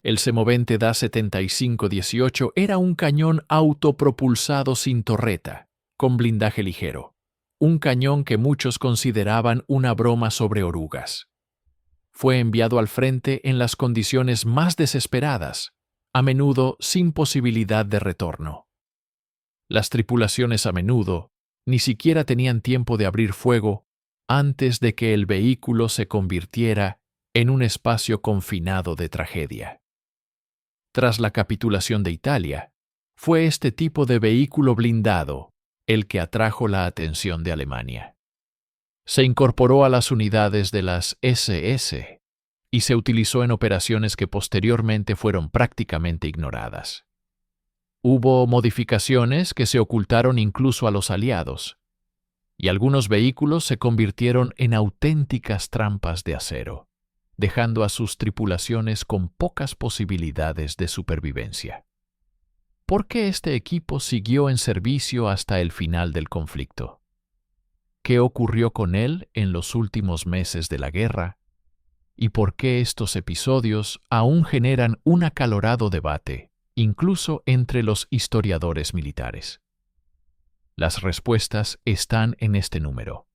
El semovente Da-75-18 era un cañón autopropulsado sin torreta, con blindaje ligero. Un cañón que muchos consideraban una broma sobre orugas. Fue enviado al frente en las condiciones más desesperadas, a menudo sin posibilidad de retorno. Las tripulaciones a menudo ni siquiera tenían tiempo de abrir fuego antes de que el vehículo se convirtiera en un espacio confinado de tragedia. Tras la capitulación de Italia, fue este tipo de vehículo blindado el que atrajo la atención de Alemania. Se incorporó a las unidades de las SS y se utilizó en operaciones que posteriormente fueron prácticamente ignoradas. Hubo modificaciones que se ocultaron incluso a los aliados, y algunos vehículos se convirtieron en auténticas trampas de acero, dejando a sus tripulaciones con pocas posibilidades de supervivencia. ¿Por qué este equipo siguió en servicio hasta el final del conflicto? ¿Qué ocurrió con él en los últimos meses de la guerra? ¿Y por qué estos episodios aún generan un acalorado debate, incluso entre los historiadores militares? Las respuestas están en este número.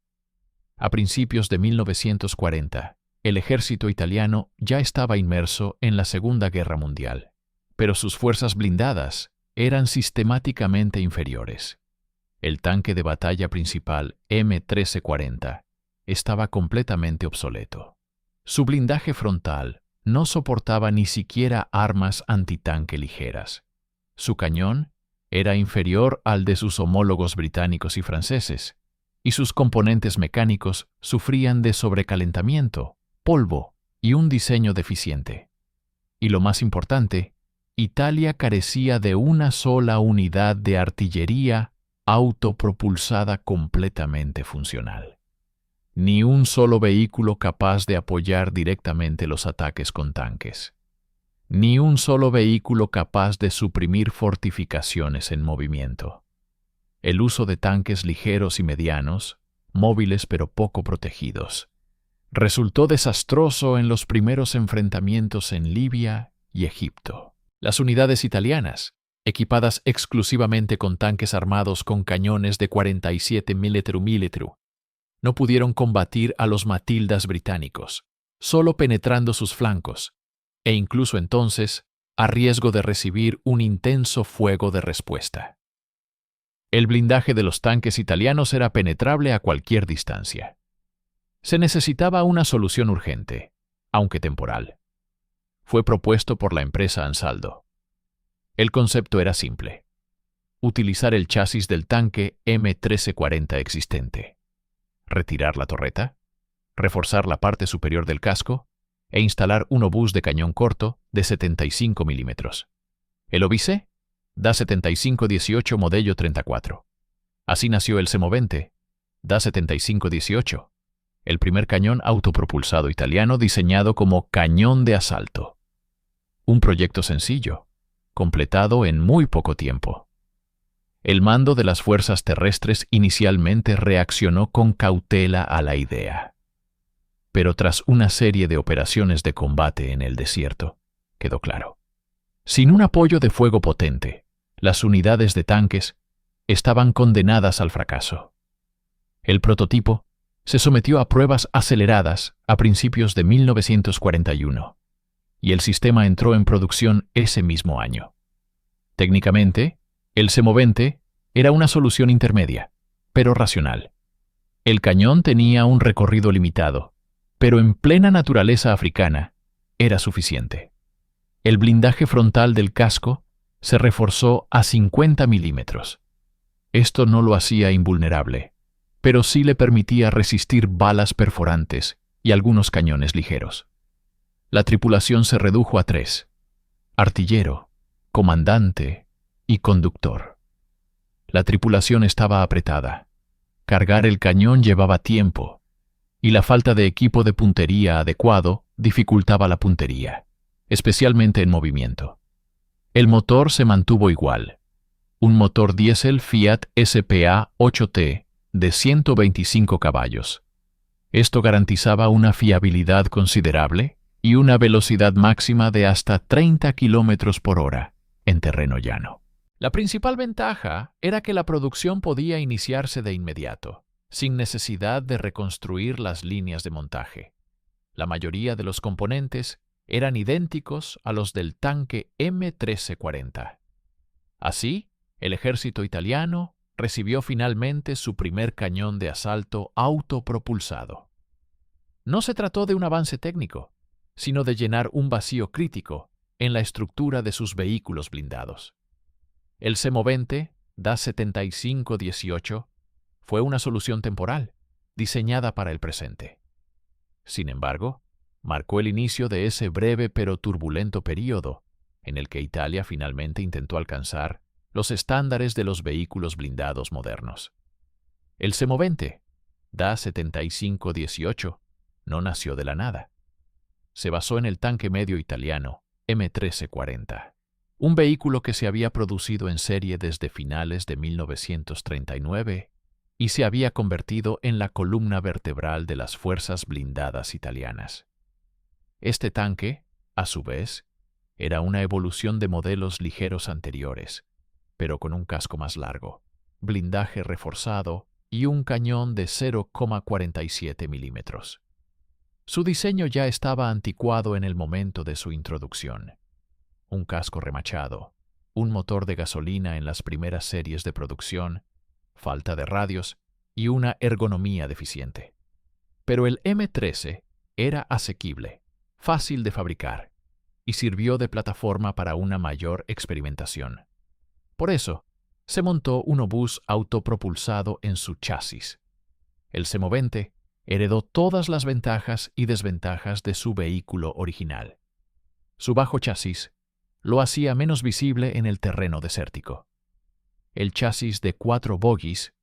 A principios de 1940, el ejército italiano ya estaba inmerso en la Segunda Guerra Mundial, pero sus fuerzas blindadas eran sistemáticamente inferiores. El tanque de batalla principal M1340 estaba completamente obsoleto. Su blindaje frontal no soportaba ni siquiera armas antitanque ligeras. Su cañón era inferior al de sus homólogos británicos y franceses, y sus componentes mecánicos sufrían de sobrecalentamiento, polvo y un diseño deficiente. Y lo más importante, Italia carecía de una sola unidad de artillería autopropulsada completamente funcional. Ni un solo vehículo capaz de apoyar directamente los ataques con tanques. Ni un solo vehículo capaz de suprimir fortificaciones en movimiento. El uso de tanques ligeros y medianos, móviles pero poco protegidos, resultó desastroso en los primeros enfrentamientos en Libia y Egipto. Las unidades italianas, equipadas exclusivamente con tanques armados con cañones de 47 mm, no pudieron combatir a los Matildas británicos, solo penetrando sus flancos, e incluso entonces, a riesgo de recibir un intenso fuego de respuesta. El blindaje de los tanques italianos era penetrable a cualquier distancia. Se necesitaba una solución urgente, aunque temporal. Fue propuesto por la empresa Ansaldo. El concepto era simple: utilizar el chasis del tanque M1340 existente, retirar la torreta, reforzar la parte superior del casco e instalar un obús de cañón corto de 75 milímetros. El obise Da-75-18 modelo 34. Así nació el semovente Da-75-18, el primer cañón autopropulsado italiano diseñado como cañón de asalto. Un proyecto sencillo, completado en muy poco tiempo. El mando de las fuerzas terrestres inicialmente reaccionó con cautela a la idea. Pero tras una serie de operaciones de combate en el desierto, quedó claro. Sin un apoyo de fuego potente, las unidades de tanques estaban condenadas al fracaso. El prototipo se sometió a pruebas aceleradas a principios de 1941, y el sistema entró en producción ese mismo año. Técnicamente, el semovente era una solución intermedia, pero racional. El cañón tenía un recorrido limitado, pero en plena naturaleza africana era suficiente. El blindaje frontal del casco se reforzó a 50 milímetros. Esto no lo hacía invulnerable, pero sí le permitía resistir balas perforantes y algunos cañones ligeros. La tripulación se redujo a 3: artillero, comandante y conductor. La tripulación estaba apretada. Cargar el cañón llevaba tiempo, y la falta de equipo de puntería adecuado dificultaba la puntería, especialmente en movimiento. El motor se mantuvo igual, un motor diésel Fiat SPA 8T de 125 caballos. Esto garantizaba una fiabilidad considerable y una velocidad máxima de hasta 30 kilómetros por hora en terreno llano. La principal ventaja era que la producción podía iniciarse de inmediato, sin necesidad de reconstruir las líneas de montaje. La mayoría de los componentes eran idénticos a los del tanque M1340. Así, el ejército italiano recibió finalmente su primer cañón de asalto autopropulsado. No se trató de un avance técnico, sino de llenar un vacío crítico en la estructura de sus vehículos blindados. El semovente Da-7518 fue una solución temporal, diseñada para el presente. Sin embargo, marcó el inicio de ese breve pero turbulento período en el que Italia finalmente intentó alcanzar los estándares de los vehículos blindados modernos. El semovente Da-7518 no nació de la nada. Se basó en el tanque medio italiano M1340, un vehículo que se había producido en serie desde finales de 1939 y se había convertido en la columna vertebral de las fuerzas blindadas italianas. Este tanque, a su vez, era una evolución de modelos ligeros anteriores, pero con un casco más largo, blindaje reforzado y un cañón de 0,47 milímetros. Su diseño ya estaba anticuado en el momento de su introducción. Un casco remachado, un motor de gasolina en las primeras series de producción, falta de radios y una ergonomía deficiente. Pero el M13 era asequible, fácil de fabricar, y sirvió de plataforma para una mayor experimentación. Por eso, se montó un obús autopropulsado en su chasis. El semovente heredó todas las ventajas y desventajas de su vehículo original. Su bajo chasis lo hacía menos visible en el terreno desértico. El chasis de 4 bogies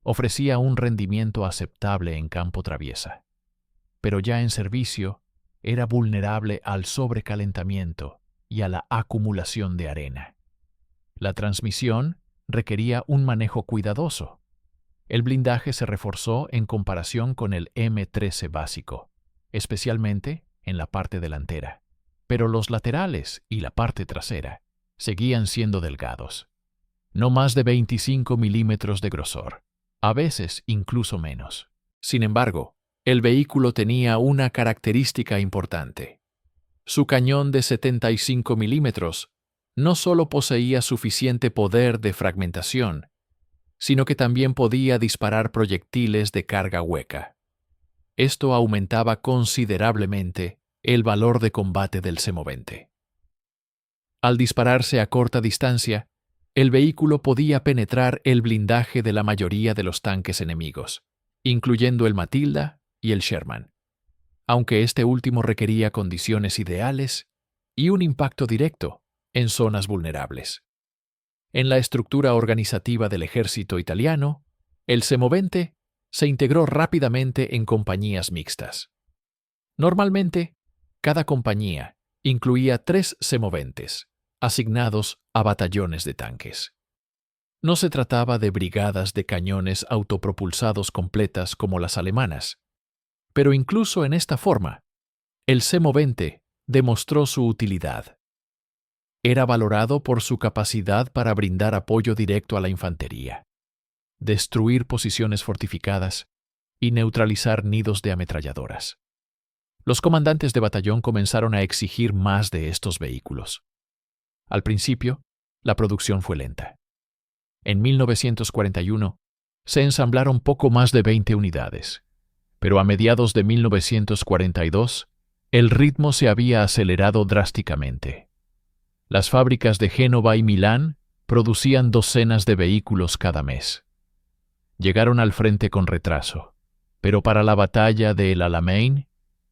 ofrecía un rendimiento aceptable en campo traviesa, pero ya en servicio era vulnerable al sobrecalentamiento y a la acumulación de arena. La transmisión requería un manejo cuidadoso. El blindaje se reforzó en comparación con el M13 básico, especialmente en la parte delantera, pero los laterales y la parte trasera seguían siendo delgados, no más de 25 milímetros de grosor, a veces incluso menos. Sin embargo, el vehículo tenía una característica importante. Su cañón de 75 milímetros no solo poseía suficiente poder de fragmentación, sino que también podía disparar proyectiles de carga hueca. Esto aumentaba considerablemente el valor de combate del semovente. Al dispararse a corta distancia, el vehículo podía penetrar el blindaje de la mayoría de los tanques enemigos, incluyendo el Matilda y el Sherman, aunque este último requería condiciones ideales y un impacto directo en zonas vulnerables. En la estructura organizativa del ejército italiano, el semovente se integró rápidamente en compañías mixtas. Normalmente, cada compañía incluía 3 semoventes, asignados a batallones de tanques. No se trataba de brigadas de cañones autopropulsados completas como las alemanas, pero incluso en esta forma, el semovente demostró su utilidad. Era valorado por su capacidad para brindar apoyo directo a la infantería, destruir posiciones fortificadas y neutralizar nidos de ametralladoras. Los comandantes de batallón comenzaron a exigir más de estos vehículos. Al principio, la producción fue lenta. En 1941, se ensamblaron poco más de 20 unidades, pero a mediados de 1942, el ritmo se había acelerado drásticamente. Las fábricas de Génova y Milán producían docenas de vehículos cada mes. Llegaron al frente con retraso, pero para la batalla de El Alamein,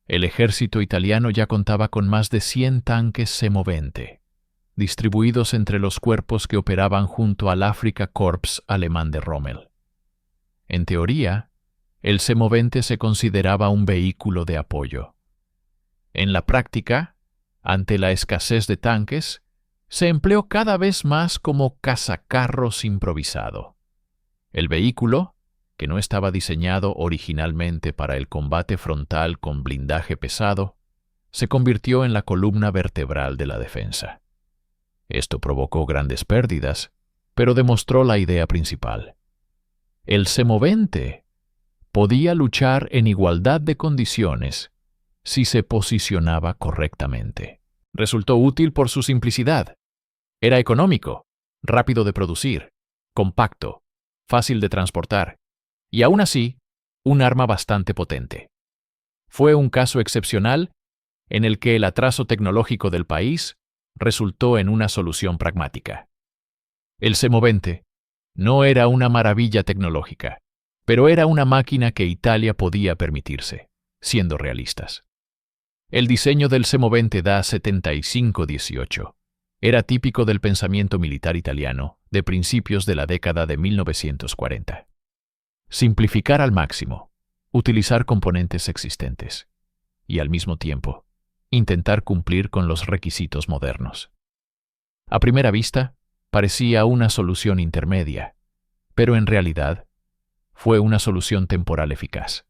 el ejército italiano ya contaba con más de 100 tanques semovente, distribuidos entre los cuerpos que operaban junto al Afrika Korps alemán de Rommel. En teoría, el semovente se consideraba un vehículo de apoyo. En la práctica, ante la escasez de tanques, se empleó cada vez más como cazacarros improvisado. El vehículo, que no estaba diseñado originalmente para el combate frontal con blindaje pesado, se convirtió en la columna vertebral de la defensa. Esto provocó grandes pérdidas, pero demostró la idea principal. El semovente podía luchar en igualdad de condiciones si se posicionaba correctamente. Resultó útil por su simplicidad. Era económico, rápido de producir, compacto, fácil de transportar, y aún así, un arma bastante potente. Fue un caso excepcional en el que el atraso tecnológico del país resultó en una solución pragmática. El semovente no era una maravilla tecnológica, pero era una máquina que Italia podía permitirse, siendo realistas. El diseño del semovente Da 75-18 era típico del pensamiento militar italiano de principios de la década de 1940. Simplificar al máximo, utilizar componentes existentes y, al mismo tiempo, intentar cumplir con los requisitos modernos. A primera vista, parecía una solución intermedia, pero en realidad fue una solución temporal eficaz.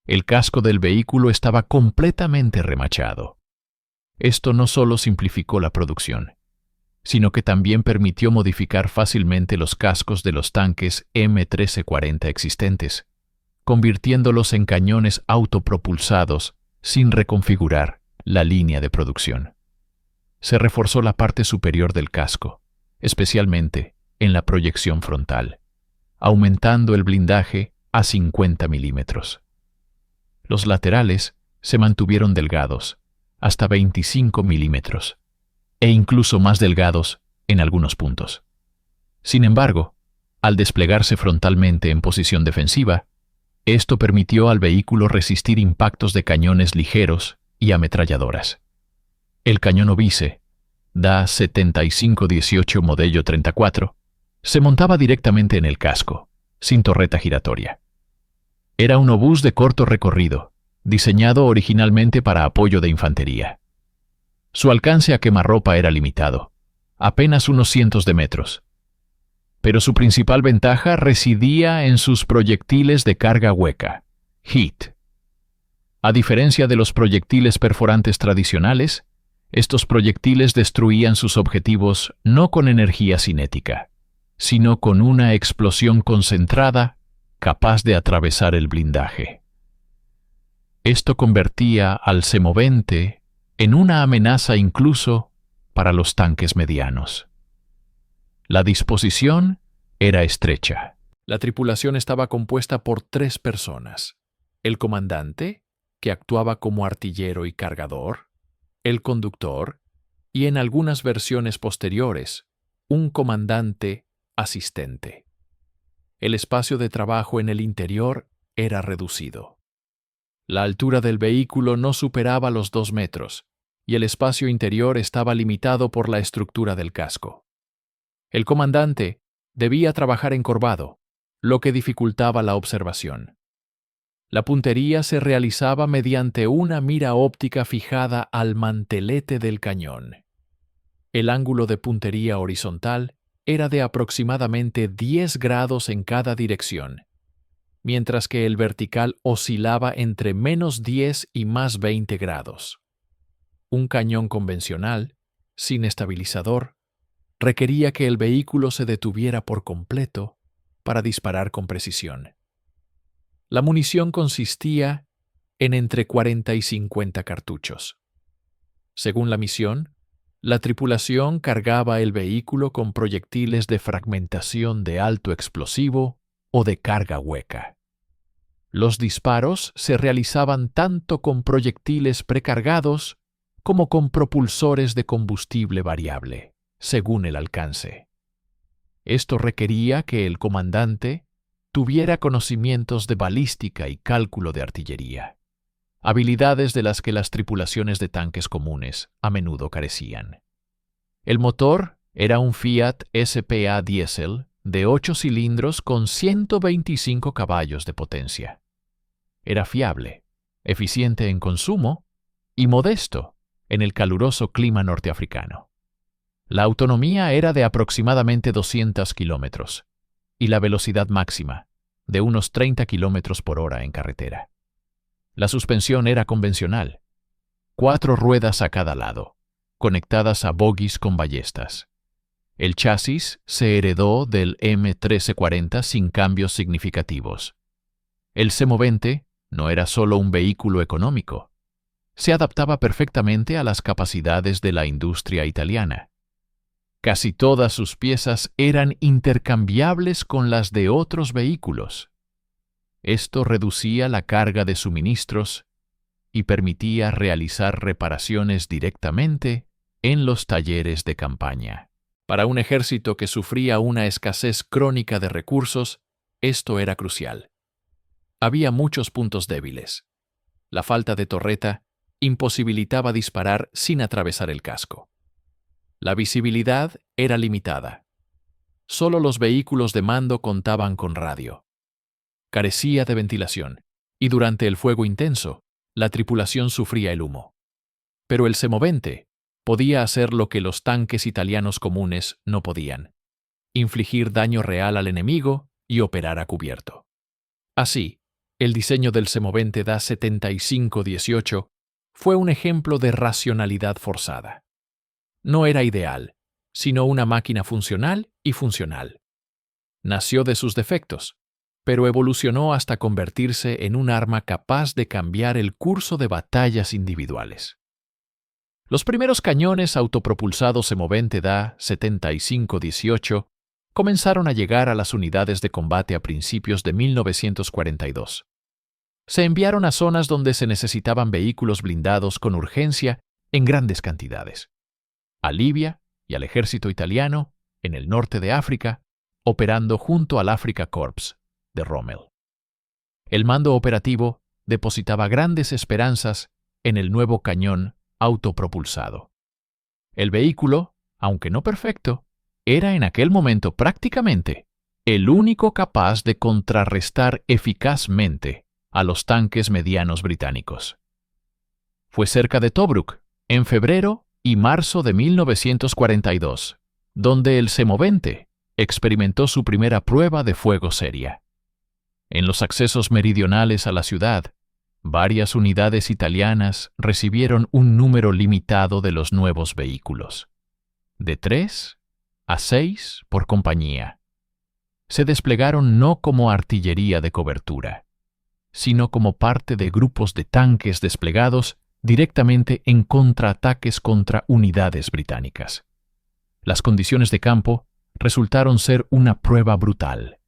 El casco del vehículo estaba completamente remachado. Esto no solo simplificó la producción, sino que también permitió modificar fácilmente los cascos de los tanques M1340 existentes, convirtiéndolos en cañones autopropulsados sin reconfigurar la línea de producción. Se reforzó la parte superior del casco, especialmente en la proyección frontal, aumentando el blindaje a 50 milímetros. Los laterales se mantuvieron delgados, hasta 25 milímetros, e incluso más delgados en algunos puntos. Sin embargo, al desplegarse frontalmente en posición defensiva, esto permitió al vehículo resistir impactos de cañones ligeros y ametralladoras. El cañón Obice, Da 75-18 Modelo 34, se montaba directamente en el casco, sin torreta giratoria. Era un obús de corto recorrido, diseñado originalmente para apoyo de infantería. Su alcance a quemarropa era limitado, apenas unos cientos de metros. Pero su principal ventaja residía en sus proyectiles de carga hueca, HIT. A diferencia de los proyectiles perforantes tradicionales, estos proyectiles destruían sus objetivos no con energía cinética, sino con una explosión concentrada capaz de atravesar el blindaje. Esto convertía al semovente en una amenaza incluso para los tanques medianos. La disposición era estrecha. La tripulación estaba compuesta por 3 personas: el comandante, que actuaba como artillero y cargador, el conductor y, en algunas versiones posteriores, un comandante asistente. El espacio de trabajo en el interior era reducido. La altura del vehículo no superaba los 2 metros, y el espacio interior estaba limitado por la estructura del casco. El comandante debía trabajar encorvado, lo que dificultaba la observación. La puntería se realizaba mediante una mira óptica fijada al mantelete del cañón. El ángulo de puntería horizontal era de aproximadamente 10 grados en cada dirección, mientras que el vertical oscilaba entre -10 y +20 grados. Un cañón convencional, sin estabilizador, requería que el vehículo se detuviera por completo para disparar con precisión. La munición consistía en entre 40 y 50 cartuchos. Según la misión, la tripulación cargaba el vehículo con proyectiles de fragmentación de alto explosivo o de carga hueca. Los disparos se realizaban tanto con proyectiles precargados como con propulsores de combustible variable, según el alcance. Esto requería que el comandante tuviera conocimientos de balística y cálculo de artillería, habilidades de las que las tripulaciones de tanques comunes a menudo carecían. El motor era un Fiat SPA diésel de 8 cilindros con 125 caballos de potencia. Era fiable, eficiente en consumo y modesto en el caluroso clima norteafricano. La autonomía era de aproximadamente 200 kilómetros y la velocidad máxima de unos 30 kilómetros por hora en carretera. La suspensión era convencional, 4 ruedas a cada lado, conectadas a bogies con ballestas. El chasis se heredó del M1340 sin cambios significativos. El semovente no era solo un vehículo económico. Se adaptaba perfectamente a las capacidades de la industria italiana. Casi todas sus piezas eran intercambiables con las de otros vehículos. Esto reducía la carga de suministros y permitía realizar reparaciones directamente en los talleres de campaña. Para un ejército que sufría una escasez crónica de recursos, esto era crucial. Había muchos puntos débiles. La falta de torreta imposibilitaba disparar sin atravesar el casco. La visibilidad era limitada. Solo los vehículos de mando contaban con radio. Carecía de ventilación, y durante el fuego intenso, la tripulación sufría el humo. Pero el semovente podía hacer lo que los tanques italianos comunes no podían: infligir daño real al enemigo y operar a cubierto. Así, el diseño del semovente Da 75-18 fue un ejemplo de racionalidad forzada. No era ideal, sino una máquina funcional y funcional. Nació de sus defectos, pero evolucionó hasta convertirse en un arma capaz de cambiar el curso de batallas individuales. Los primeros cañones autopropulsados semovente Da 75-18 comenzaron a llegar a las unidades de combate a principios de 1942. Se enviaron a zonas donde se necesitaban vehículos blindados con urgencia en grandes cantidades. A Libia y al ejército italiano, en el norte de África, operando junto al Afrika Korps de Rommel. El mando operativo depositaba grandes esperanzas en el nuevo cañón autopropulsado. El vehículo, aunque no perfecto, era en aquel momento prácticamente el único capaz de contrarrestar eficazmente a los tanques medianos británicos. Fue cerca de Tobruk, en febrero y marzo de 1942, donde el semovente experimentó su primera prueba de fuego seria. En los accesos meridionales a la ciudad, varias unidades italianas recibieron un número limitado de los nuevos vehículos, de 3 a 6 por compañía. Se desplegaron no como artillería de cobertura, sino como parte de grupos de tanques desplegados directamente en contraataques contra unidades británicas. Las condiciones de campo resultaron ser una prueba brutal.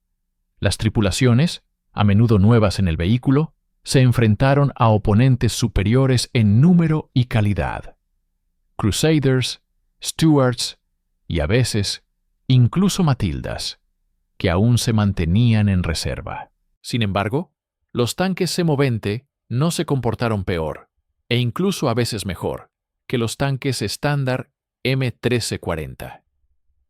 Las tripulaciones, a menudo nuevas en el vehículo, se enfrentaron a oponentes superiores en número y calidad: Crusaders, Stuarts y a veces incluso Matildas, que aún se mantenían en reserva. Sin embargo, los tanques semovente no se comportaron peor, e incluso a veces mejor, que los tanques estándar M1340.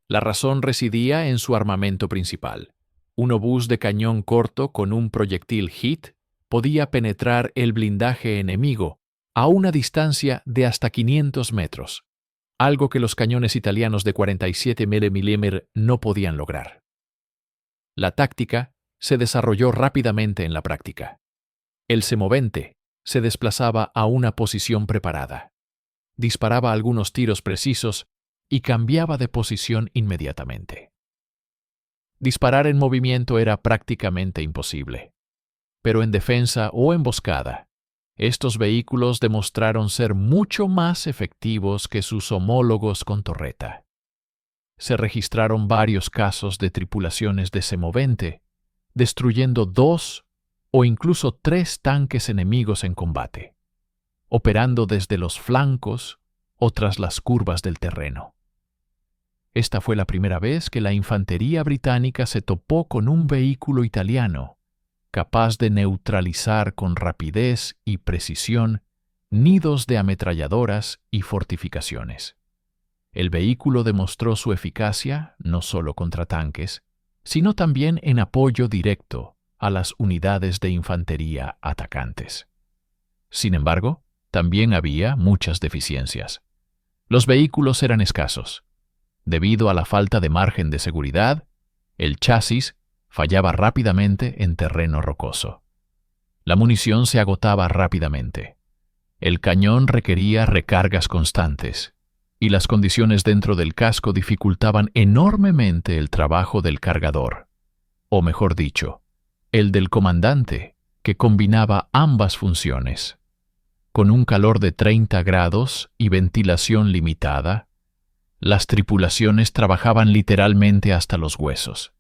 La razón residía en su armamento principal. Un obús de cañón corto con un proyectil HIT podía penetrar el blindaje enemigo a una distancia de hasta 500 metros, algo que los cañones italianos de 47 mm no podían lograr. La táctica se desarrolló rápidamente en la práctica. El semovente se desplazaba a una posición preparada, disparaba algunos tiros precisos y cambiaba de posición inmediatamente. Disparar en movimiento era prácticamente imposible, pero en defensa o emboscada, estos vehículos demostraron ser mucho más efectivos que sus homólogos con torreta. Se registraron varios casos de tripulaciones de semovente, destruyendo 2 o incluso 3 tanques enemigos en combate, operando desde los flancos o tras las curvas del terreno. Esta fue la primera vez que la infantería británica se topó con un vehículo italiano capaz de neutralizar con rapidez y precisión nidos de ametralladoras y fortificaciones. El vehículo demostró su eficacia no solo contra tanques, sino también en apoyo directo a las unidades de infantería atacantes. Sin embargo, también había muchas deficiencias. Los vehículos eran escasos. Debido a la falta de margen de seguridad, el chasis fallaba rápidamente en terreno rocoso. La munición se agotaba rápidamente. El cañón requería recargas constantes, y las condiciones dentro del casco dificultaban enormemente el trabajo del cargador, o mejor dicho, el del comandante, que combinaba ambas funciones. Con un calor de 30 grados y ventilación limitada, las tripulaciones trabajaban literalmente hasta los huesos.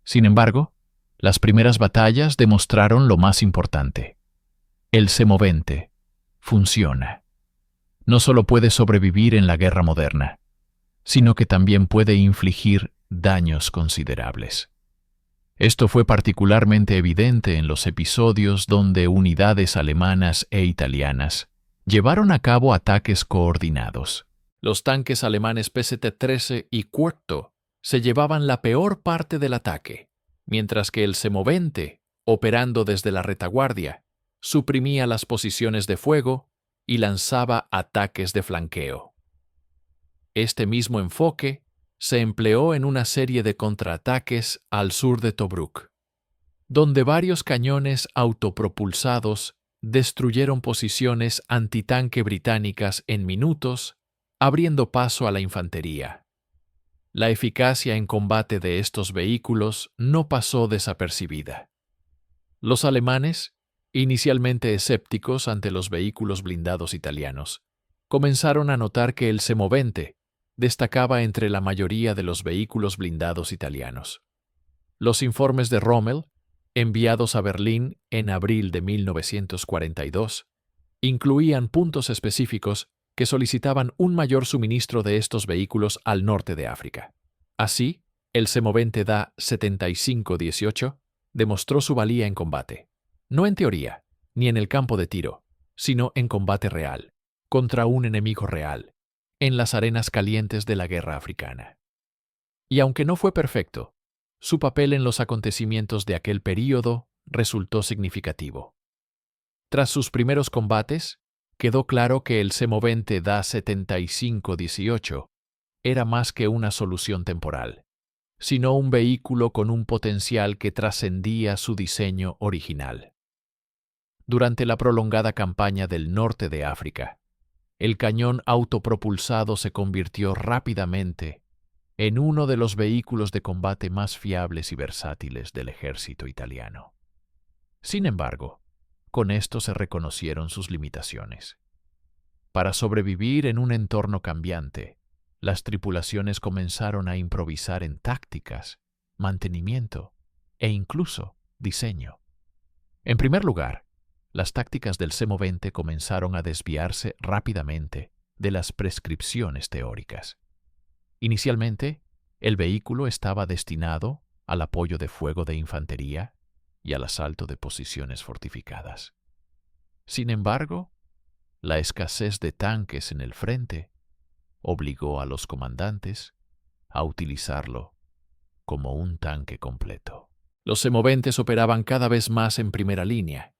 Sin embargo, las primeras batallas demostraron lo más importante. El semovente funciona. No solo puede sobrevivir en la guerra moderna, sino que también puede infligir daños considerables. Esto fue particularmente evidente en los episodios donde unidades alemanas e italianas llevaron a cabo ataques coordinados. Los tanques alemanes PST-13 y Quarto se llevaban la peor parte del ataque, mientras que el semovente, operando desde la retaguardia, suprimía las posiciones de fuego y lanzaba ataques de flanqueo. Este mismo enfoque se empleó en una serie de contraataques al sur de Tobruk, donde varios cañones autopropulsados destruyeron posiciones antitanque británicas en minutos, abriendo paso a la infantería. La eficacia en combate de estos vehículos no pasó desapercibida. Los alemanes, inicialmente escépticos ante los vehículos blindados italianos, comenzaron a notar que el semovente destacaba entre la mayoría de los vehículos blindados italianos. Los informes de Rommel, enviados a Berlín en abril de 1942, incluían puntos específicos que solicitaban un mayor suministro de estos vehículos al norte de África. Así, el semovente Da 75-18 demostró su valía en combate, no en teoría, ni en el campo de tiro, sino en combate real, contra un enemigo real, en las arenas calientes de la guerra africana. Y aunque no fue perfecto, su papel en los acontecimientos de aquel período resultó significativo. Tras sus primeros combates, quedó claro que el semovente Da 75-18 era más que una solución temporal, sino un vehículo con un potencial que trascendía su diseño original. Durante la prolongada campaña del norte de África, el cañón autopropulsado se convirtió rápidamente en uno de los vehículos de combate más fiables y versátiles del ejército italiano. Sin embargo, con esto se reconocieron sus limitaciones. Para sobrevivir en un entorno cambiante, las tripulaciones comenzaron a improvisar en tácticas, mantenimiento e incluso diseño. En primer lugar, las tácticas del semovente comenzaron a desviarse rápidamente de las prescripciones teóricas. Inicialmente, el vehículo estaba destinado al apoyo de fuego de infantería y al asalto de posiciones fortificadas. Sin embargo, la escasez de tanques en el frente obligó a los comandantes a utilizarlo como un tanque completo. Los semoventes operaban cada vez más en primera línea,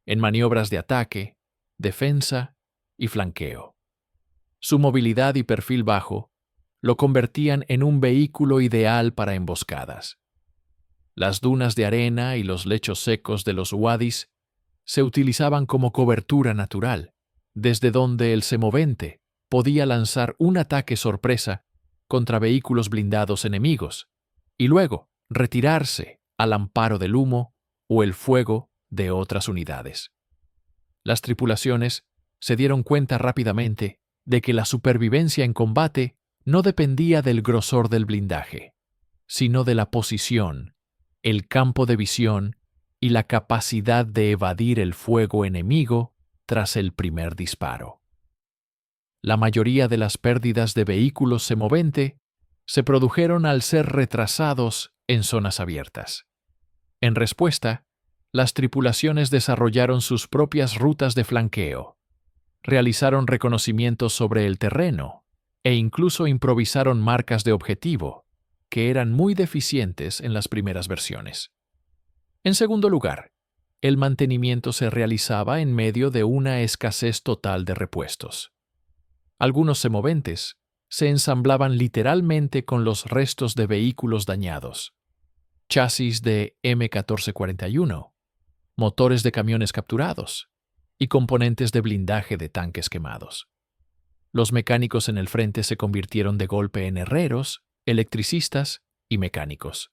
en maniobras de ataque, defensa y flanqueo. Su movilidad y perfil bajo lo convertían en un vehículo ideal para emboscadas. Las dunas de arena y los lechos secos de los wadis se utilizaban como cobertura natural, desde donde el semovente podía lanzar un ataque sorpresa contra vehículos blindados enemigos y luego retirarse al amparo del humo o el fuego de otras unidades. Las tripulaciones se dieron cuenta rápidamente de que la supervivencia en combate no dependía del grosor del blindaje, sino de la posición, el campo de visión y la capacidad de evadir el fuego enemigo tras el primer disparo. La mayoría de las pérdidas de vehículos semovente se produjeron al ser retrasados en zonas abiertas. En respuesta, las tripulaciones desarrollaron sus propias rutas de flanqueo, realizaron reconocimientos sobre el terreno e incluso improvisaron marcas de objetivo, que eran muy deficientes en las primeras versiones. En segundo lugar, el mantenimiento se realizaba en medio de una escasez total de repuestos. Algunos semoventes se ensamblaban literalmente con los restos de vehículos dañados, chasis de M1441, motores de camiones capturados y componentes de blindaje de tanques quemados. Los mecánicos en el frente se convirtieron de golpe en herreros, electricistas y mecánicos.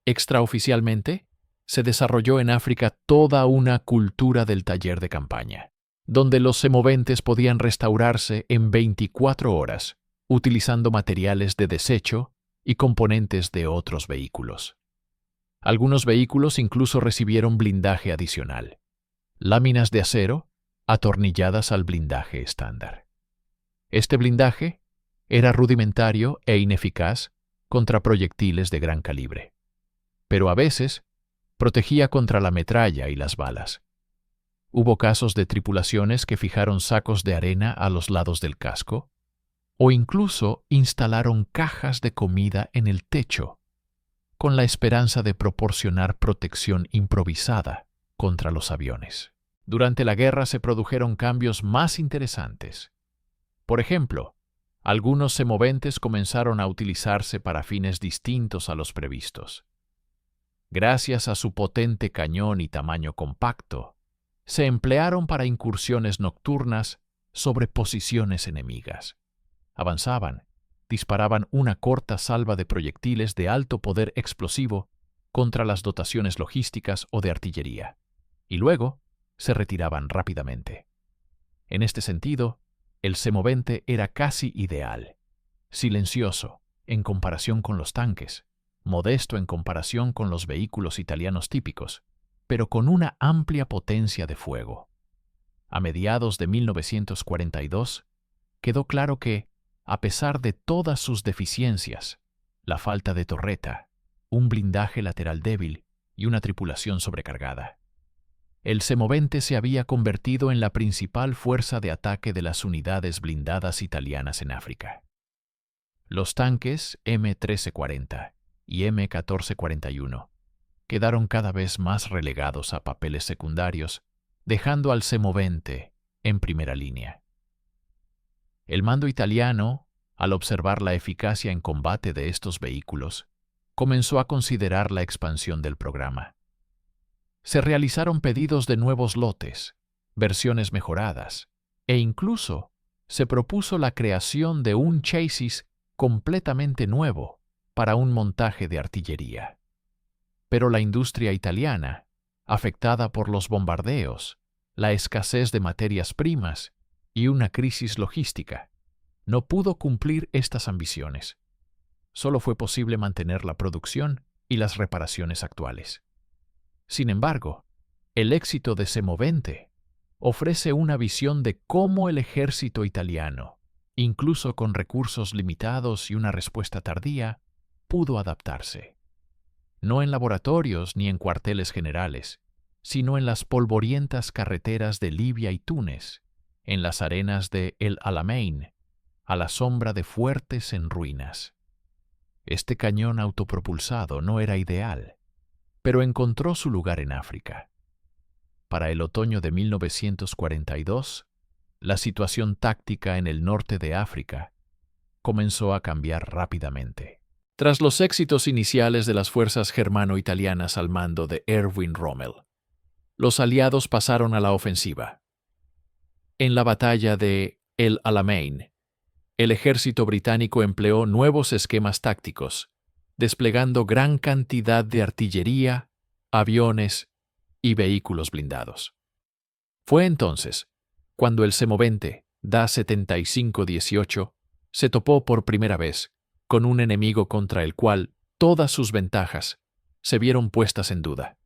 Extraoficialmente, se desarrolló en África toda una cultura del taller de campaña, donde los semoventes podían restaurarse en 24 horas, utilizando materiales de desecho y componentes de otros vehículos. Algunos vehículos incluso recibieron blindaje adicional, láminas de acero atornilladas al blindaje estándar. Este blindaje era rudimentario e ineficaz contra proyectiles de gran calibre, pero a veces protegía contra la metralla y las balas. Hubo casos de tripulaciones que fijaron sacos de arena a los lados del casco o incluso instalaron cajas de comida en el techo, con la esperanza de proporcionar protección improvisada contra los aviones. Durante la guerra se produjeron cambios más interesantes. Por ejemplo, algunos semoventes comenzaron a utilizarse para fines distintos a los previstos. Gracias a su potente cañón y tamaño compacto, se emplearon para incursiones nocturnas sobre posiciones enemigas. Avanzaban, disparaban una corta salva de proyectiles de alto poder explosivo contra las dotaciones logísticas o de artillería, y luego se retiraban rápidamente. En este sentido, el semovente era casi ideal, silencioso en comparación con los tanques, modesto en comparación con los vehículos italianos típicos, pero con una amplia potencia de fuego. A mediados de 1942, quedó claro que, a pesar de todas sus deficiencias, la falta de torreta, un blindaje lateral débil y una tripulación sobrecargada, el semovente se había convertido en la principal fuerza de ataque de las unidades blindadas italianas en África. Los tanques M1340 y M1441 quedaron cada vez más relegados a papeles secundarios, dejando al semovente en primera línea. El mando italiano, al observar la eficacia en combate de estos vehículos, comenzó a considerar la expansión del programa. Se realizaron pedidos de nuevos lotes, versiones mejoradas, e incluso se propuso la creación de un chasis completamente nuevo para un montaje de artillería. Pero la industria italiana, afectada por los bombardeos, la escasez de materias primas y una crisis logística, no pudo cumplir estas ambiciones. Solo fue posible mantener la producción y las reparaciones actuales. Sin embargo, el éxito de Semovente ofrece una visión de cómo el ejército italiano, incluso con recursos limitados y una respuesta tardía, pudo adaptarse. No en laboratorios ni en cuarteles generales, sino en las polvorientas carreteras de Libia y Túnez, en las arenas de El Alamein, a la sombra de fuertes en ruinas. Este cañón autopropulsado no era ideal, pero encontró su lugar en África. Para el otoño de 1942, la situación táctica en el norte de África comenzó a cambiar rápidamente. Tras los éxitos iniciales de las fuerzas germano-italianas al mando de Erwin Rommel, los aliados pasaron a la ofensiva. En la batalla de El Alamein, el ejército británico empleó nuevos esquemas tácticos, desplegando gran cantidad de artillería, aviones y vehículos blindados. Fue entonces cuando el semovente Da-75-18 se topó por primera vez con un enemigo contra el cual todas sus ventajas se vieron puestas en duda.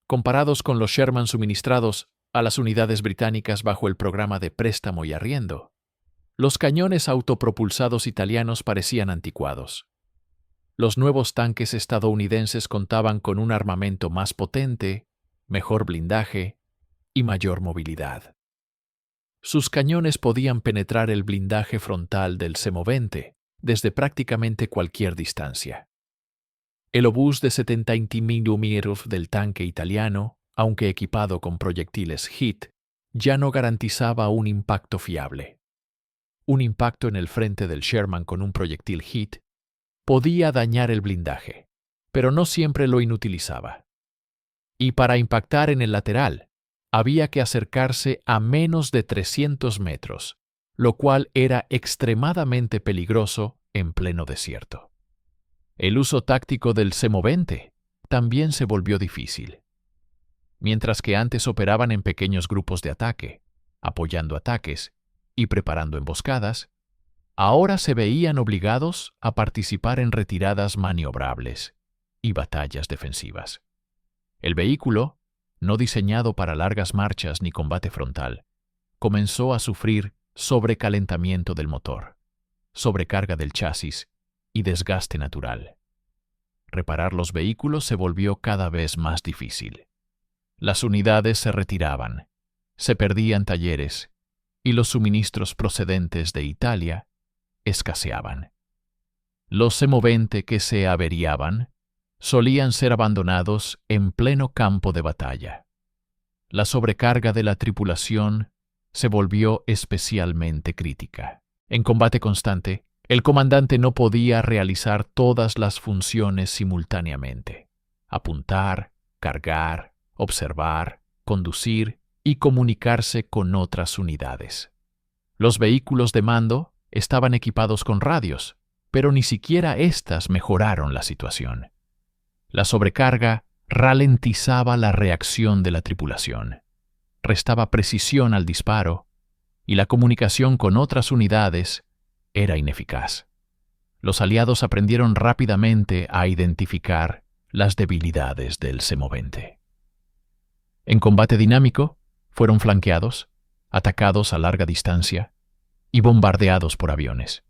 Comparados con los Sherman suministrados a las unidades británicas bajo el programa de préstamo y arriendo, los cañones autopropulsados italianos parecían anticuados. Los nuevos tanques estadounidenses contaban con un armamento más potente, mejor blindaje y mayor movilidad. Sus cañones podían penetrar el blindaje frontal del semovente desde prácticamente cualquier distancia. El obús de 70 mm del tanque italiano, aunque equipado con proyectiles HIT, ya no garantizaba un impacto fiable. Un impacto en el frente del Sherman con un proyectil HIT podía dañar el blindaje, pero no siempre lo inutilizaba. Y para impactar en el lateral, había que acercarse a menos de 300 metros, lo cual era extremadamente peligroso en pleno desierto. El uso táctico del semovente también se volvió difícil. Mientras que antes operaban en pequeños grupos de ataque, apoyando ataques y preparando emboscadas, ahora se veían obligados a participar en retiradas maniobrables y batallas defensivas. El vehículo, no diseñado para largas marchas ni combate frontal, comenzó a sufrir sobrecalentamiento del motor, sobrecarga del chasis y desgaste natural. Reparar los vehículos se volvió cada vez más difícil. Las unidades se retiraban, se perdían talleres y los suministros procedentes de Italia escaseaban. Los semovente que se averiaban solían ser abandonados en pleno campo de batalla. La sobrecarga de la tripulación se volvió especialmente crítica. En combate constante, el comandante no podía realizar todas las funciones simultáneamente: apuntar, cargar, observar, conducir y comunicarse con otras unidades. Los vehículos de mando estaban equipados con radios, pero ni siquiera éstas mejoraron la situación. La sobrecarga ralentizaba la reacción de la tripulación, restaba precisión al disparo y la comunicación con otras unidades era ineficaz. Los aliados aprendieron rápidamente a identificar las debilidades del semovente. En combate dinámico, fueron flanqueados, atacados a larga distancia y bombardeados por aviones.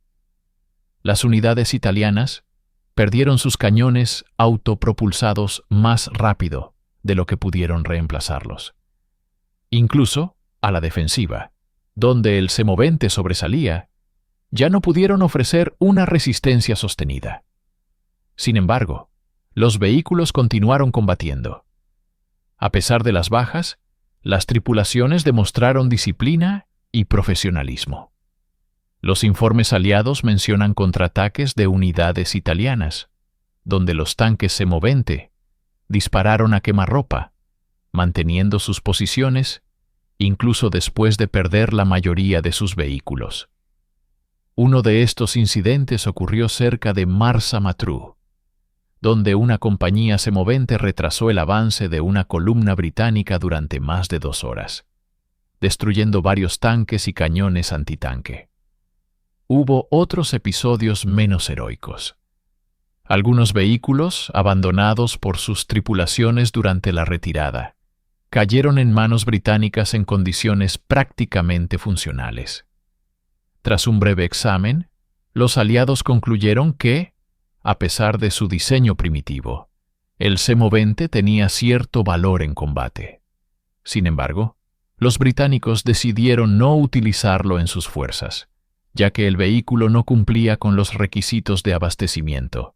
Las unidades italianas perdieron sus cañones autopropulsados más rápido de lo que pudieron reemplazarlos. Incluso, a la defensiva, donde el semovente sobresalía, ya no pudieron ofrecer una resistencia sostenida. Sin embargo, los vehículos continuaron combatiendo. A pesar de las bajas, las tripulaciones demostraron disciplina y profesionalismo. Los informes aliados mencionan contraataques de unidades italianas, donde los tanques semovente dispararon a quemarropa, manteniendo sus posiciones incluso después de perder la mayoría de sus vehículos. Uno de estos incidentes ocurrió cerca de Marsa Matruh, donde una compañía semovente retrasó el avance de una columna británica durante más de 2 horas, destruyendo varios tanques y cañones antitanque. Hubo otros episodios menos heroicos. Algunos vehículos, abandonados por sus tripulaciones durante la retirada, cayeron en manos británicas en condiciones prácticamente funcionales. Tras un breve examen, los aliados concluyeron que, a pesar de su diseño primitivo, el semovente tenía cierto valor en combate. Sin embargo, los británicos decidieron no utilizarlo en sus fuerzas, ya que el vehículo no cumplía con los requisitos de abastecimiento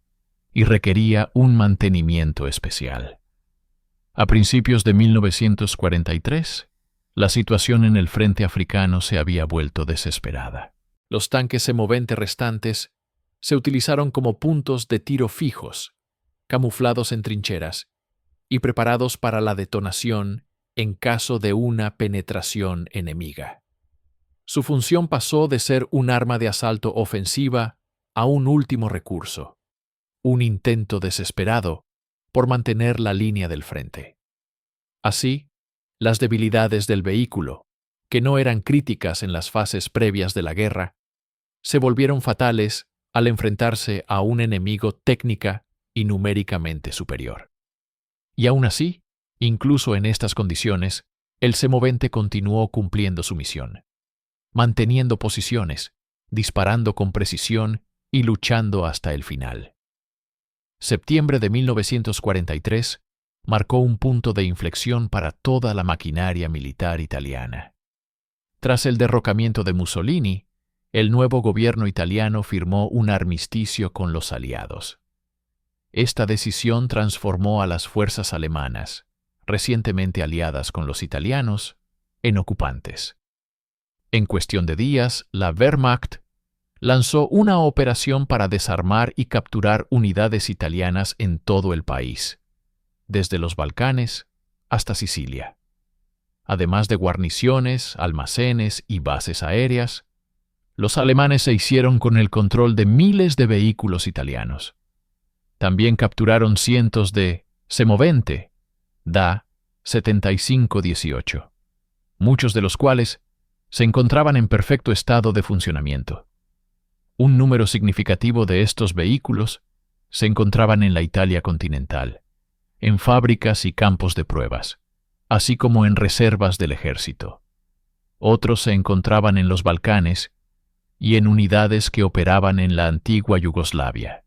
y requería un mantenimiento especial. A principios de 1943, la situación en el frente africano se había vuelto desesperada. Los tanques semovente restantes se utilizaron como puntos de tiro fijos, camuflados en trincheras y preparados para la detonación en caso de una penetración enemiga. Su función pasó de ser un arma de asalto ofensiva a un último recurso, un intento desesperado por mantener la línea del frente. Así, las debilidades del vehículo, que no eran críticas en las fases previas de la guerra, se volvieron fatales al enfrentarse a un enemigo técnica y numéricamente superior. Y aún así, incluso en estas condiciones, el semovente continuó cumpliendo su misión, manteniendo posiciones, disparando con precisión y luchando hasta el final. Septiembre de 1943 marcó un punto de inflexión para toda la maquinaria militar italiana. Tras el derrocamiento de Mussolini, el nuevo gobierno italiano firmó un armisticio con los aliados. Esta decisión transformó a las fuerzas alemanas, recientemente aliadas con los italianos, en ocupantes. En cuestión de días, la Wehrmacht lanzó una operación para desarmar y capturar unidades italianas en todo el país, desde los Balcanes hasta Sicilia. además de guarniciones, almacenes y bases aéreas, los alemanes se hicieron con el control de miles de vehículos italianos. También capturaron cientos de semovente, Da 7518, muchos de los cuales se encontraban en perfecto estado de funcionamiento. Un número significativo de estos vehículos se encontraban en la Italia continental, en fábricas y campos de pruebas, así como en reservas del ejército. Otros se encontraban en los Balcanes y en unidades que operaban en la antigua Yugoslavia.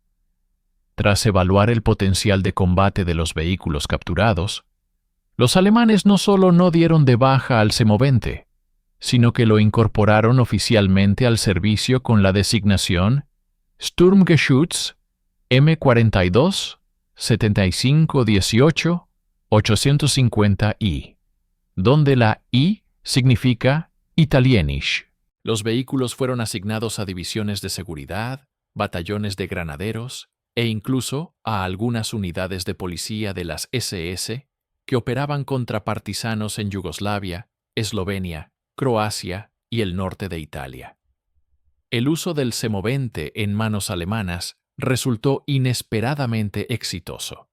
Tras evaluar el potencial de combate de los vehículos capturados, los alemanes no solo no dieron de baja al semovente, sino que lo incorporaron oficialmente al servicio con la designación Sturmgeschütz M42 7518 850I, donde la I significa Italienisch. Los vehículos fueron asignados a divisiones de seguridad, batallones de granaderos e incluso a algunas unidades de policía de las SS que operaban contra partisanos en Yugoslavia, Eslovenia, Croacia y el norte de Italia. El uso del semovente en manos alemanas resultó inesperadamente exitoso.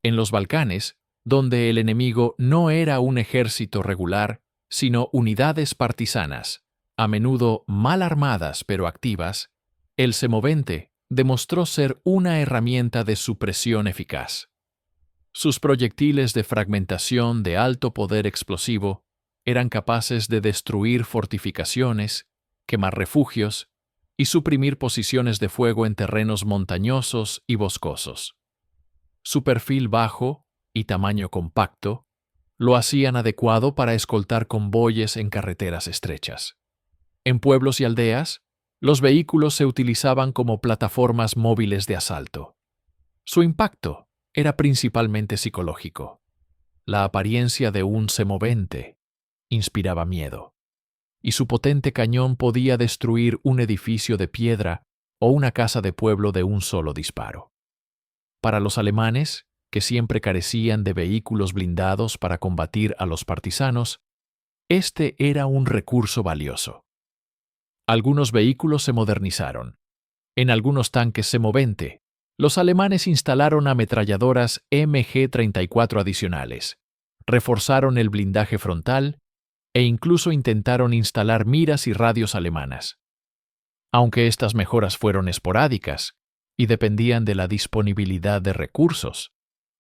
En los Balcanes, donde el enemigo no era un ejército regular, sino unidades partisanas, a menudo mal armadas pero activas, el semovente demostró ser una herramienta de supresión eficaz. Sus proyectiles de fragmentación de alto poder explosivo eran capaces de destruir fortificaciones, quemar refugios y suprimir posiciones de fuego en terrenos montañosos y boscosos. Su perfil bajo y tamaño compacto lo hacían adecuado para escoltar convoyes en carreteras estrechas. En pueblos y aldeas, los vehículos se utilizaban como plataformas móviles de asalto. Su impacto era principalmente psicológico. La apariencia de un semovente inspiraba miedo, y su potente cañón podía destruir un edificio de piedra o una casa de pueblo de un solo disparo. Para los alemanes, que siempre carecían de vehículos blindados para combatir a los partisanos, este era un recurso valioso. Algunos vehículos se modernizaron. En algunos tanques semovente, los alemanes instalaron ametralladoras MG-34 adicionales, reforzaron el blindaje frontal e incluso intentaron instalar miras y radios alemanas. Aunque estas mejoras fueron esporádicas y dependían de la disponibilidad de recursos,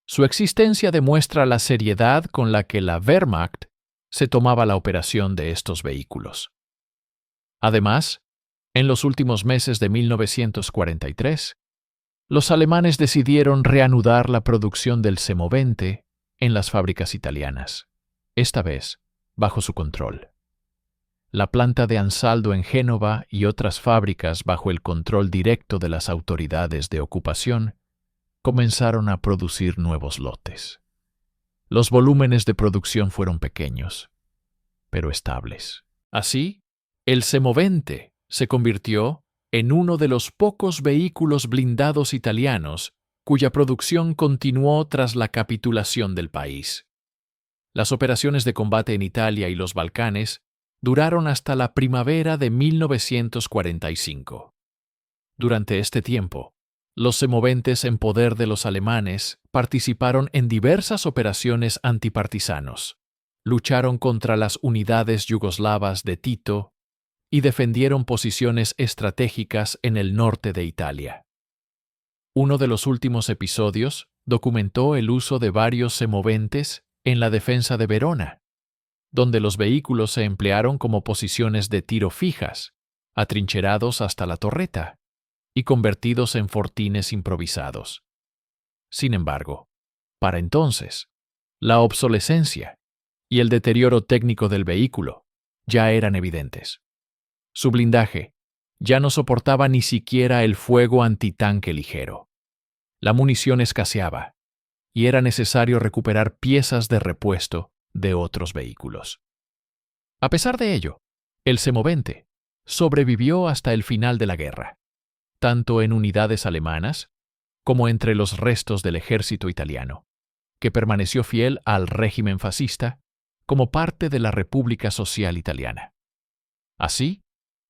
su existencia demuestra la seriedad con la que la Wehrmacht se tomaba la operación de estos vehículos. Además, en los últimos meses de 1943, los alemanes decidieron reanudar la producción del semovente en las fábricas italianas, esta vez bajo su control. La planta de Ansaldo en Génova y otras fábricas bajo el control directo de las autoridades de ocupación comenzaron a producir nuevos lotes. Los volúmenes de producción fueron pequeños, pero estables. Así, el semovente se convirtió en uno de los pocos vehículos blindados italianos cuya producción continuó tras la capitulación del país. Las operaciones de combate en Italia y los Balcanes duraron hasta la primavera de 1945. Durante este tiempo, los semoventes en poder de los alemanes participaron en diversas operaciones antipartisanos, lucharon contra las unidades yugoslavas de Tito y defendieron posiciones estratégicas en el norte de Italia. Uno de los últimos episodios documentó el uso de varios semoventes en la defensa de Verona, donde los vehículos se emplearon como posiciones de tiro fijas, atrincherados hasta la torreta y convertidos en fortines improvisados. Sin embargo, para entonces, la obsolescencia y el deterioro técnico del vehículo ya eran evidentes. Su blindaje ya no soportaba ni siquiera el fuego antitanque ligero. La munición escaseaba y era necesario recuperar piezas de repuesto de otros vehículos. A pesar de ello, el semovente sobrevivió hasta el final de la guerra, tanto en unidades alemanas como entre los restos del ejército italiano, que permaneció fiel al régimen fascista como parte de la República Social Italiana. Así,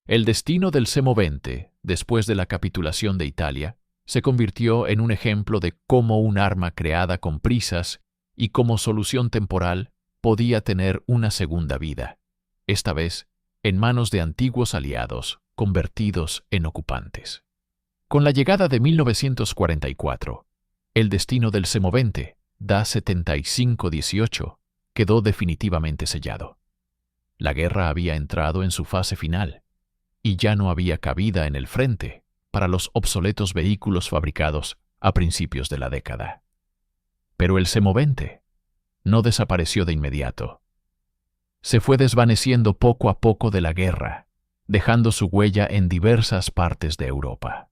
el destino del Semovente, después de la capitulación de Italia, se convirtió en un ejemplo de cómo un arma creada con prisas y como solución temporal podía tener una segunda vida, esta vez en manos de antiguos aliados convertidos en ocupantes. Con la llegada de 1944, el destino del Semovente, Da 7518, quedó definitivamente sellado. La guerra había entrado en su fase final, y ya no había cabida en el frente para los obsoletos vehículos fabricados a principios de la década. Pero el Semovente no desapareció de inmediato. Se fue desvaneciendo poco a poco de la guerra, dejando su huella en diversas partes de Europa.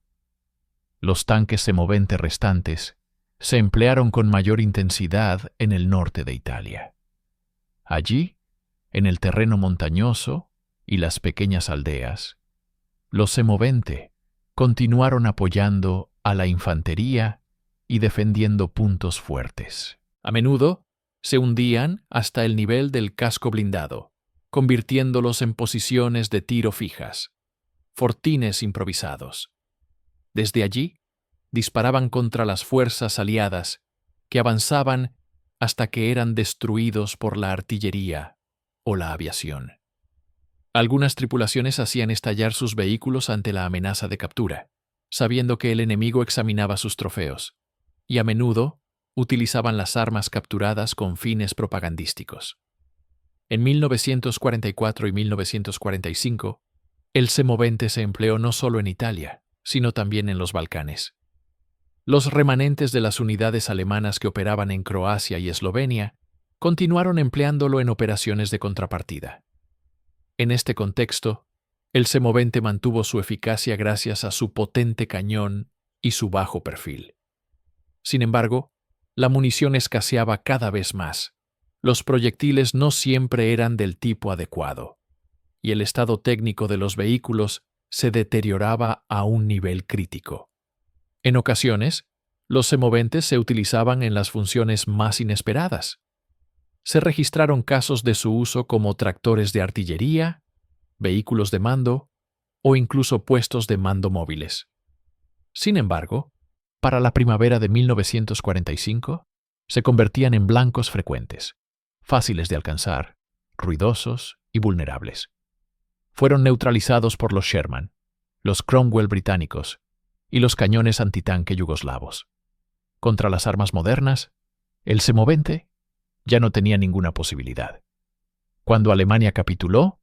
Los tanques Semovente restantes se emplearon con mayor intensidad en el norte de Italia. Allí, en el terreno montañoso y las pequeñas aldeas, los Semovente continuaron apoyando a la infantería y defendiendo puntos fuertes. A menudo, se hundían hasta el nivel del casco blindado, convirtiéndolos en posiciones de tiro fijas, fortines improvisados. Desde allí, disparaban contra las fuerzas aliadas, que avanzaban hasta que eran destruidos por la artillería o la aviación. Algunas tripulaciones hacían estallar sus vehículos ante la amenaza de captura, sabiendo que el enemigo examinaba sus trofeos, y a menudo utilizaban las armas capturadas con fines propagandísticos. En 1944 y 1945, el Semovente se empleó no solo en Italia, sino también en los Balcanes. Los remanentes de las unidades alemanas que operaban en Croacia y Eslovenia continuaron empleándolo en operaciones de contrapartida. En este contexto, el Semovente mantuvo su eficacia gracias a su potente cañón y su bajo perfil. Sin embargo, la munición escaseaba cada vez más. Los proyectiles no siempre eran del tipo adecuado, y el estado técnico de los vehículos se deterioraba a un nivel crítico. En ocasiones, los semoventes se utilizaban en las funciones más inesperadas. Se registraron casos de su uso como tractores de artillería, vehículos de mando o incluso puestos de mando móviles. Sin embargo, para la primavera de 1945, se convertían en blancos frecuentes, fáciles de alcanzar, ruidosos y vulnerables. Fueron neutralizados por los Sherman, los Cromwell británicos y los cañones antitanque yugoslavos. Contra las armas modernas, el Semovente ya no tenía ninguna posibilidad. Cuando Alemania capituló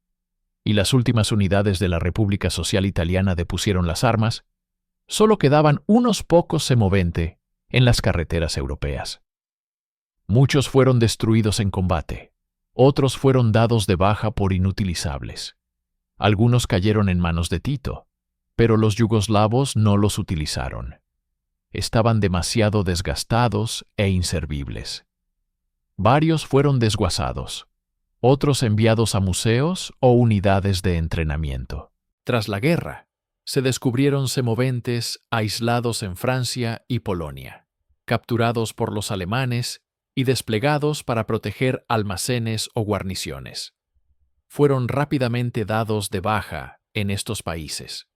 y las últimas unidades de la República Social Italiana depusieron las armas, solo quedaban unos pocos Semovente en las carreteras europeas. Muchos fueron destruidos en combate, otros fueron dados de baja por inutilizables. Algunos cayeron en manos de Tito, pero los yugoslavos no los utilizaron. Estaban demasiado desgastados e inservibles. Varios fueron desguazados, otros enviados a museos o unidades de entrenamiento. Tras la guerra, se descubrieron semoventes aislados en Francia y Polonia, capturados por los alemanes y desplegados para proteger almacenes o guarniciones. Fueron rápidamente dados de baja en estos países.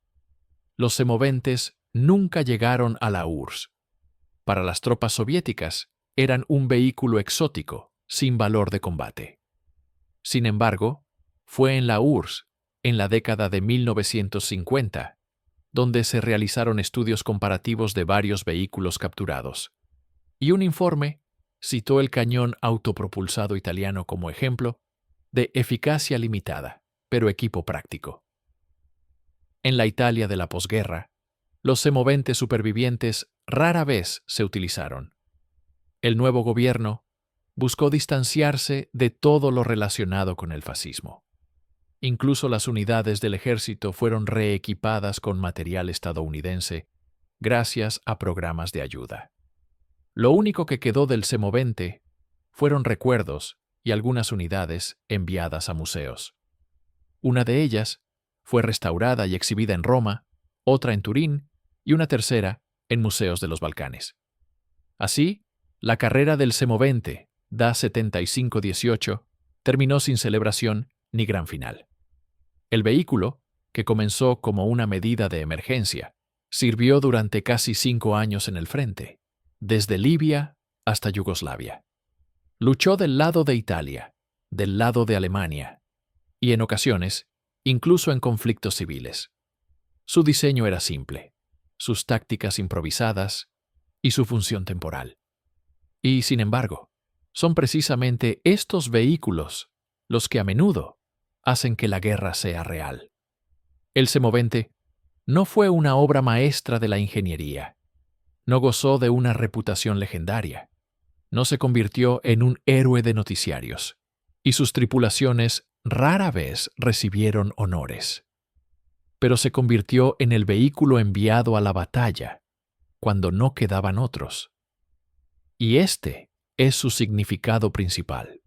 Los semoventes nunca llegaron a la URSS. Para las tropas soviéticas, eran un vehículo exótico, sin valor de combate. Sin embargo, fue en la URSS, en la década de 1950, donde se realizaron estudios comparativos de varios vehículos capturados, y un informe citó el cañón autopropulsado italiano como ejemplo de eficacia limitada, pero equipo práctico. En la Italia de la posguerra, los semoventes supervivientes rara vez se utilizaron. El nuevo gobierno buscó distanciarse de todo lo relacionado con el fascismo. Incluso las unidades del ejército fueron reequipadas con material estadounidense gracias a programas de ayuda. Lo único que quedó del semovente fueron recuerdos y algunas unidades enviadas a museos. Una de ellas fue restaurada y exhibida en Roma, otra en Turín y una tercera en museos de los Balcanes. Así, la carrera del semovente, Da 7518, terminó sin celebración ni gran final. El vehículo, que comenzó como una medida de emergencia, sirvió durante casi 5 años en el frente, desde Libia hasta Yugoslavia. Luchó del lado de Italia, del lado de Alemania, y en ocasiones, incluso en conflictos civiles. Su diseño era simple, sus tácticas improvisadas y su función temporal. Y, sin embargo, son precisamente estos vehículos los que a menudo hacen que la guerra sea real. El Semovente no fue una obra maestra de la ingeniería, no gozó de una reputación legendaria, no se convirtió en un héroe de noticiarios, y sus tripulaciones rara vez recibieron honores. Pero se convirtió en el vehículo enviado a la batalla cuando no quedaban otros. Y este es su significado principal.